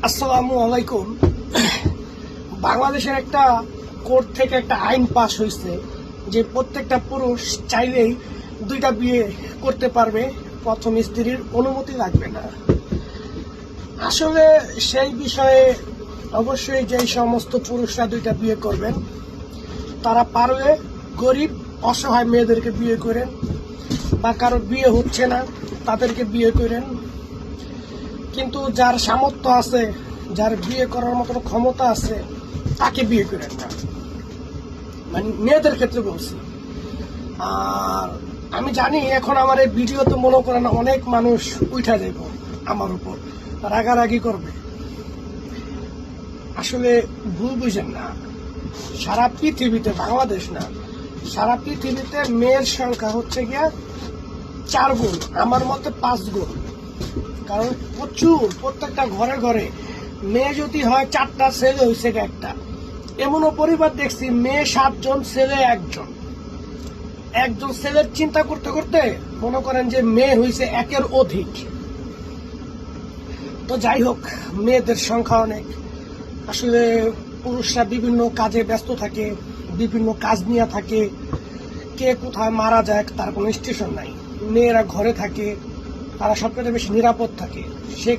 আসসালামু আলাইকুম। বাংলাদেশের একটা কোর্ট থেকে একটা আইন পাস হয়েছে যে প্রত্যেকটা পুরুষ চাইলেই দুইটা বিয়ে করতে পারবে, প্রথম স্ত্রীর অনুমতি লাগবে না। আসলে সেই বিষয়ে অবশ্যই যেই সমস্ত পুরুষরা দুইটা বিয়ে করবেন তারা পারলে গরিব অসহায় মেয়েদেরকে বিয়ে করেন, বা কারো বিয়ে হচ্ছে না তাদেরকে বিয়ে করেন। কিন্তু যার সামর্থ্য আছে, যার বিয়ে করার মতো ক্ষমতা আছে, তাকে বিয়ে করেন না, মানে মেয়েদের ক্ষেত্রে বলছি। আর আমি জানি এখন আমার এই ভিডিওতে মনে করেন অনেক মানুষ উঠা যাইব, আমার উপর রাগারাগি করবে। আসলে ভুল বুঝেন না, সারা পৃথিবীতে, বাংলাদেশ না, সারা পৃথিবীতে মেয়ের সংখ্যা হচ্ছে গিয়া 4 গুণ, আমার মতে 5 গুণ। কারণ প্রত্যেকটা ঘরে ঘরে মেয়ে যদি হয় 4টা, ছেলে হয়েছে একটা। এমনও পরিবার দেখছি মেয়ে 7 জন, ছেলে 1 জন। একজন ছেলের চিন্তা করতে করতে মনে করেন যে মেয়ে হয়েছে 1-এর অধিক। তো যাই হোক, মেয়েদের সংখ্যা অনেক। আসলে পুরুষরা বিভিন্ন কাজে ব্যস্ত থাকে, বিভিন্ন কাজ নিয়ে থাকে, কে কোথায় মারা যায় তার কোনো স্টেশন নাই। মেয়েরা ঘরে থাকে, তারা সবচেয়ে বেশি নিরাপদ থাকে। সে